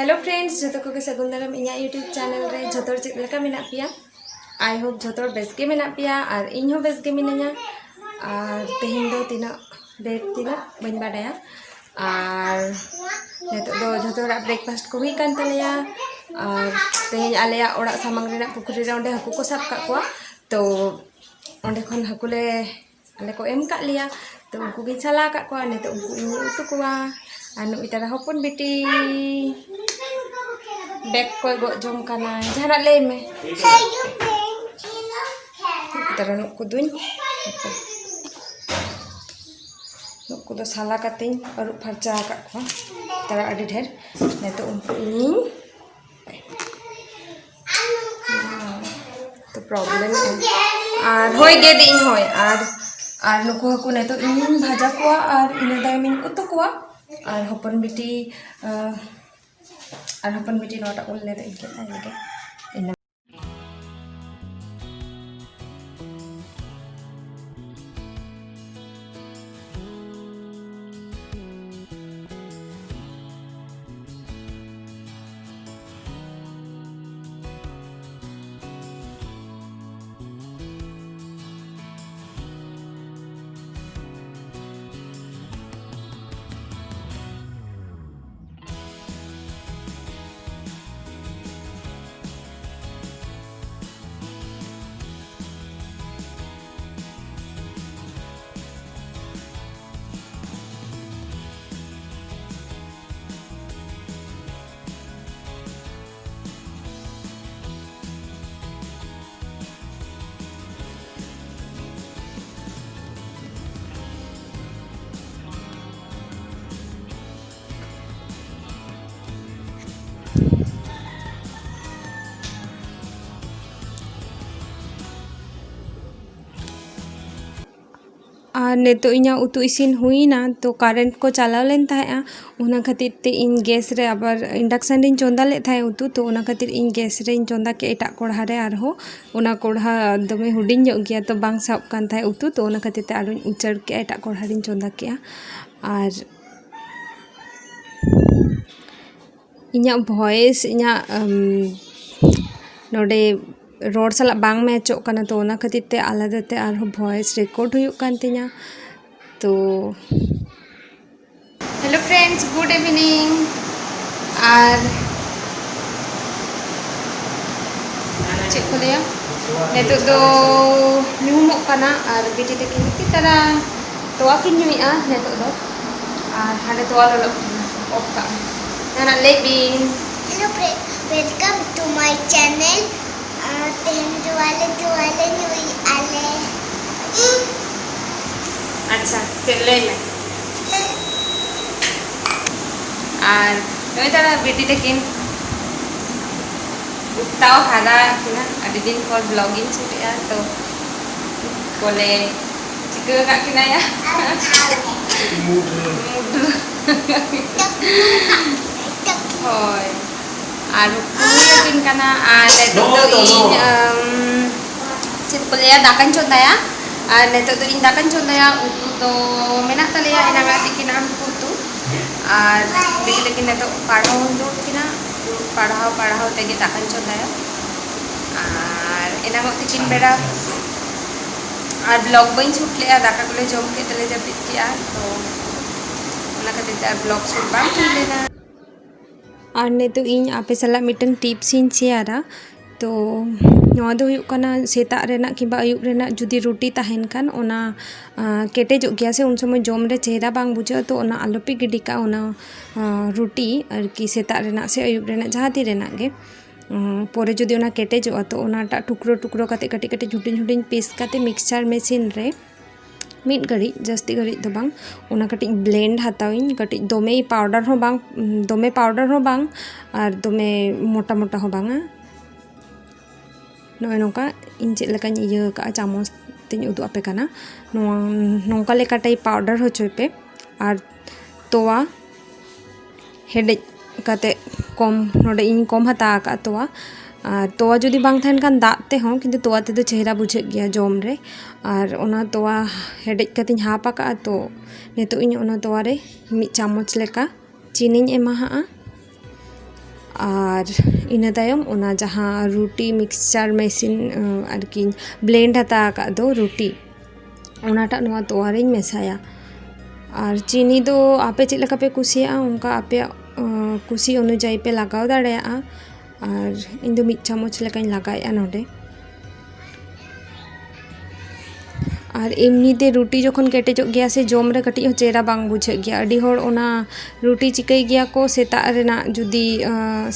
Hello friends जो को सगुन दाराम इन यूट्यूब चैनल रे जो चेक लेका मेना पिया आई होप जो बेस के मेना पिया और इन हो बेस के मिनाया और तेहन दो तीना डेट तीना बन बाडाया और नितो दो जो ब्रेकफास्ट को हुई कान तलेया और तेहन आलेया ओड़ा सामांग रेना पुकुरी रे ओंडे हाकु को साब का कोआ तो ओंडे खन हाकुले आले को एम का लिया तो उनको गिन साला का कोआ नितो उनको उतु कोआ anu itara hopon biti bek ko go jom kana jara le me itara nuk kuduñ nuk kudu sala kating aru pharcha ka ko itara adi dher neto unku ini तो प्रॉब्लम है और होय गे दिन होय और नुको हकु नेतो इन भाजा कोआ और इन दायमिन उतु कोआ और हपन बिटी नोटा उल्ले तो इनके आएंगे इन और नेतो इना उतु इसिन हुईना तो कारेंट को चलाव लेन था उना खातिर ते इन गैस रे आबार इंडक्शन रे चंदा ले था उतु तो उना खातिर इन गैस रे चंदा के एटा कोढ़ा रे आर हो उना कोढ़ा दमे हुडिंग ᱧᱚᱜ गया तो बांग साब कान था उतु तो उना खातिर ते आरो उचर के एटा कोढ़ा रे चंदा के और इना वॉइस इना नोडे रोड साला बांग मैचो काना तो ओना खातिर ते आलादा ते आर वॉइस रिकॉर्ड हुयुक कान तिना तो हेलो फ्रेंड्स गुड इवनिंग और चेक को लिया नेतो दो न्यूमो काना और बेटी ते किन तारा तोआ किन न्यूइआ नेतो दो और हाडे तोआ लो ऑफ का नाना लेबिन hello welcome to my channel तेहन जुआले नुई आले अच्छा चले में और नोई तारा बेटी तकिन उताव हारा किना अभी दिन पर ब्लॉगिंग छुटिया तो बोले चिकन का किना या होय और कुकिंग करना नेतो तो इन चेक को लिया दाकन चोंदाया और नेतो तो इन दाकन चोंदाया उतु तो मेना तलेया इनागा तिकिना उतु और बेटी लेकिन नेतो पढ़ाओ दूर किना पढ़ाओ तेगे दाकन चोंदाया और इनागा तिकिन बेड़ा और ब्लॉग बइन शूट लिया दाका को ले जम के तले जब किया तो उना खातिर ब्लॉग शूट बांग हुई लेना और ने तो इन आपे सला मिटन टिप्स इन शेयरा तो नवा दो हुयुक काना सेता रेना किबा अयुब रेना जुदी रोटी ताहेन कान ओना केटेजो गया से उन समय जम रे चेहरा बांग बुझा तो ओना आलोपे गिडी का ओना रोटी और कि सेता रेना से अयुब रेना जहाती रेना गे पोरे जुदी ओना केटेजो तो ओनाटा टुकरो टुकरो काते कटी कटी हुडिंग हुडिंग पीस काते मिक्सचर मेसिन रे मिट घड़ी जस्ती घड़ी तो बांग ओना कटी ब्लेंड हताविन कटी दोमे पाउडर हो बांग दोमे पाउडर हो बांग और दोमे मोटा मोटा हो बांगा नोय नोका इन चेक लेका इया का चामच तिन उदु आपे काना नोंका लेका टाइप पाउडर हो चोपे और तोवा हेडेज काते कम नोडे इन कम हता का तोवा और तोवा जुदी बांग थान कान दाग ते हों किंतु तोवा ते चेहरा बुझे गया जम रे और ओना तोवा हेडेज कतिन हापा का तो नेतो इन ओना तोवा रे 1 चामच लेका चीनी एमा और इना तायम ओना जहाँ रोटी मिक्सचार मेसिन आरकी ब्लेंड हता का दो रोटी ओनाटा नोआ तोवारिन मेसाया और चीनी दो आपे चेक लका पे कुसिया उनका आपे कुसी अनुजाई पे लगाव दाड़ेया और इन दो मिड चामच लेकाइन लगाया नोडे और एमनी दे रोटी जोखन केटेजो गया से जम रे कटी चेहरा बांग बुझे गया अडी होर ओना रोटी चिकई गया को सेता रेना जुदी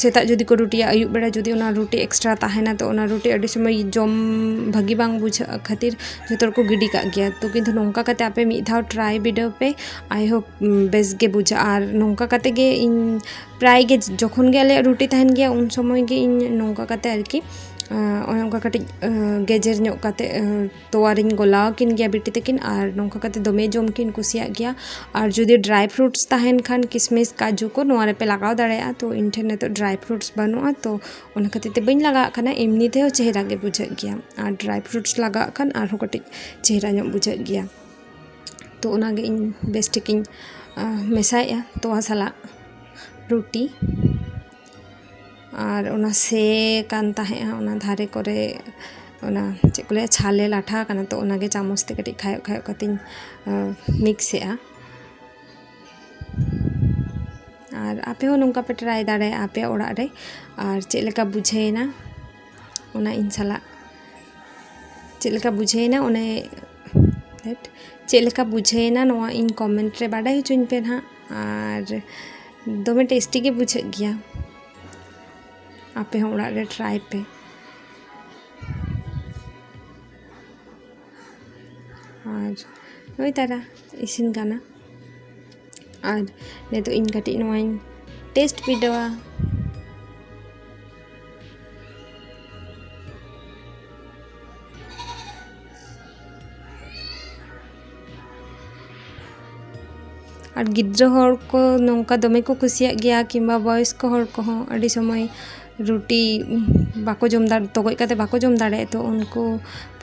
सेता जुदी को रोटी आयुब बेड़ा जुदी ओना रोटी एक्स्ट्रा ताहेना तो ओना रोटी अडी समय जम भागी बांग बुझे खातिर जतर को गिडी का गया तो किंतु नोंका कते आपे मिद धाव ट्राई बिडो पे आई होप बेस गे बुझा और नोंका कते गे इन प्राय गे जोखन गे आले रोटी ताहेन गया उन समय गे इन नोंका कते आरकी उनका कटी गेजेर ᱧᱚᱜ कते तोवारिन गोलाव किन गया बिटी तकिन और नोंका कते दमे जम किन कुसिया गया और जुदी ड्राई फ्रूट्स ताहेन खान किसमिस काजू को नोआरे पे लगाव दाड़ेया तो इन ठेन तो ड्राई फ्रूट्स बनुआ तो उन खातिर ते बइन लगा खाना एमनी ते चेहरा गे बुझे गया और ड्राई फ्रूट्स लगा खान और कटी चेहरा ᱧᱚᱜ बुझे गया तो उनागे इन बेस्टिकिन मेसाया तोवा साला रोटी और उना से कान ताहे उना धारे करे उना चेक को ले छाले लाठा काना तो उनागे चामच ते कटी खायो खायो कतिन मिक्सया और आपे हो नोंका पे ट्राई दाड़े आपे ओड़ा रे और चेक लेका बुझेना उना इन साला चेक लेका बुझेना उने चेक लेका बुझेना नोआ इन कमेंट रे बाडाय होचुन पे ना और दोमे टेस्टी के बुझे गया आपे ओड़ा रे ट्राई पे और नई तारा इसिन गाना और ने तो इन कटी नोइन टेस्ट बिडवा और गिद्र हर को नौका दमे को कुसिया गया किंबा बॉयस को हर को अड़ी समय रोटी बाको जम दाड़ तगोय काते बाको जम दाड़े तो उनको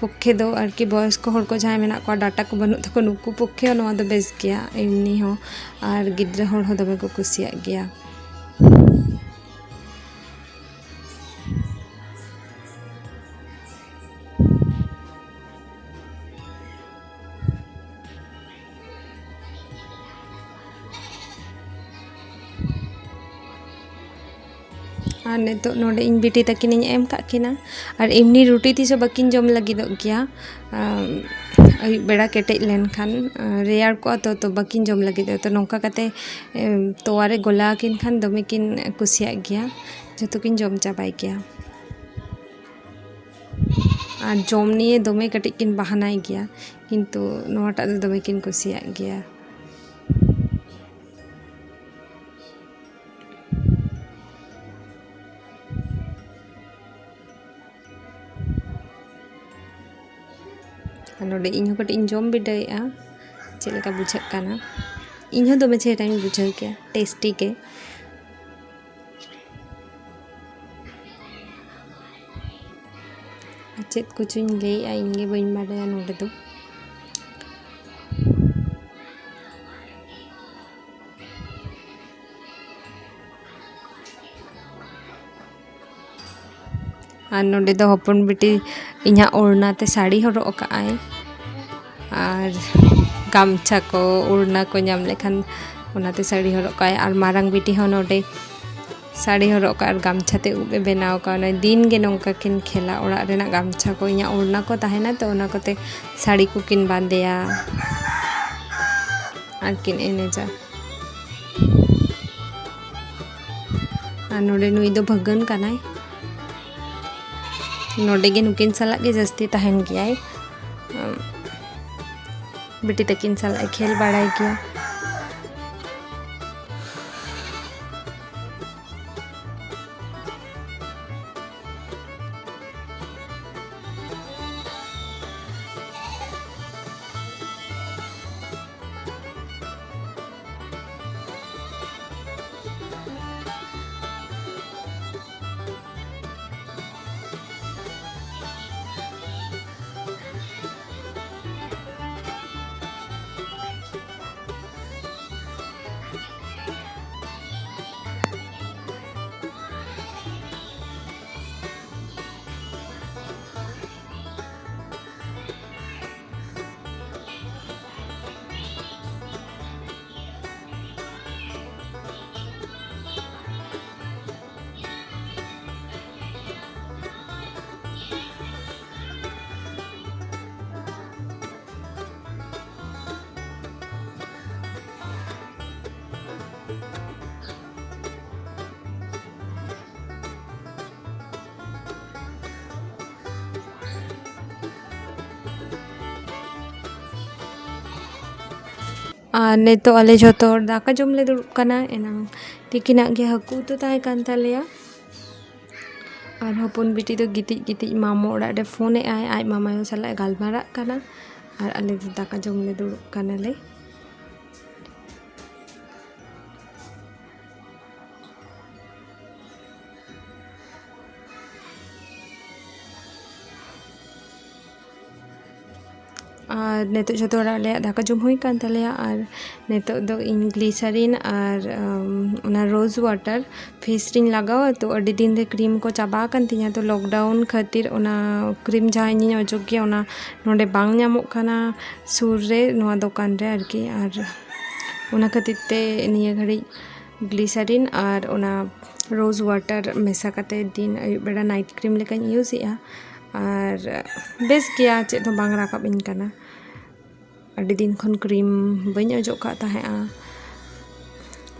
पक्षे दो आरकी बॉयस को हर को जहां मेना को डाटा को बनु तको नुकु पक्षे नोआ दो बेस गया एमनी हो और गिद्र हर हो दमे को कुसिया गया और ने तो नोडे इन बिटी तकिन एम का किना और एमनी रोटी तीस बाकिन जम लगिद गया अयुब बेड़ा केटेज लेन खान रेयार को तो बाकिन जम लगिद तो नौका कते तोवारे गोला किन खान दमे किन कुसिया गया जतो किन जम चाबाई गया और जम निये दमे कटिज किन बहानाई गया किंतु नोटा दो दमे किन कुसिया गया नोडे इन कटी इन जम बिडाया चेक लेका बुझे काना इन दमे चेहरा बुझे गया टेस्टी के चेक कुछ लैया इनगे बइन बाड़ाया नोडे दो और नोडे दो हपन बिटी इना ओढ़ना ते साड़ी हरक काआय और गामछा को ओढ़ना को नाम लेखान ओनाते साड़ी हरक काआय और मारांग बिटी हो नोडे साड़ी हरक और गामछा ते उबे बनाव का दिन गे नोंका किन खेला ओड़ा रेना गामछा को इना ओढ़ना को ताहेना तो ओना कोते साड़ी को किन बांदेया और किन एनेजा और नोडे नुई दो भगन कानाय नोडे गे नुकिन साला गे जस्ती ताहेन गया बिटी तकिन साला खेल बाड़ाय गया और नितो आले जोतो हर दाका जम ले दुड़ुब कना एनांग तिकिनाग गे हाकु तो ताहे कान तालेया और हपन बिटी तो गितिज गितिज मामो ओड़ा रे फोन आय आज मामायो साला गालमारा कना और आले तो दाका जम ले दुड़ुब कना ले और नितो जोतो हर आले दाका जम हुई कान तालेया और नितो दो इन ग्लिसरीन और उना रोज वाटर फेस रिंग लगावा तो अड़ी दिन रे क्रीम को चाबा कान तिया तो लॉकडाउन खातिर उना क्रीम जहाँ इन अजोग गया उना नोडे बांग ᱧᱟᱢᱚᱜ ᱠᱟᱱᱟ सुर रे नोआ दुकान रे आरकी और उना खातिर ते निया घड़ी ग्लिसरीन और उना रोज वाटर मेसा काते दिन अयुब बेड़ा नाइट क्रीम लेकान यूज इया और बेस गया चेद तो बांग राकाब इन कना अड़ी दिन खन क्रीम बኝ अजोग का ताहेआ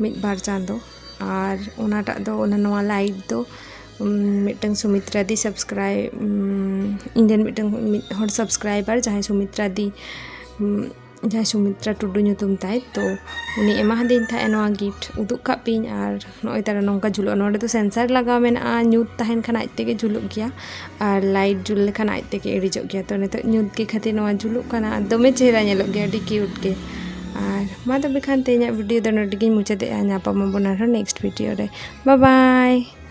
मिद बार चांदो और उनाटा दो उना नोआ लाइट दो मिटंग सुमित्रा दी सब्सक्राइब इंडियन मिटंग हर सब्सक्राइबर जहाँ सुमित्रा दी जहाँ सुमित्रा टुडू nyutum ताई तो उनी एमा दिन था नोआ गिफ्ट उदुक का पिन और नोय तारा नोंका जुलो नोडे तो सेंसर लगा मेना ᱧᱩᱛ ताहेन खान आज तेगे जुलुक गया और लाइट जुल लेखान आज तेगे एडिजोग गया तो नितो ᱧᱩᱛ के खातिर नोआ जुलुक काना दमे चेहरा ñेलोग गया अडी क्यूट के और मा तबे खान तेना वीडियो दो नोडे गिन मुचादे ᱧᱟᱯᱟᱢ ᱟᱵᱚᱱ ᱟᱨᱦᱚᱸ नेक्स्ट वीडियो रे बाय बाय।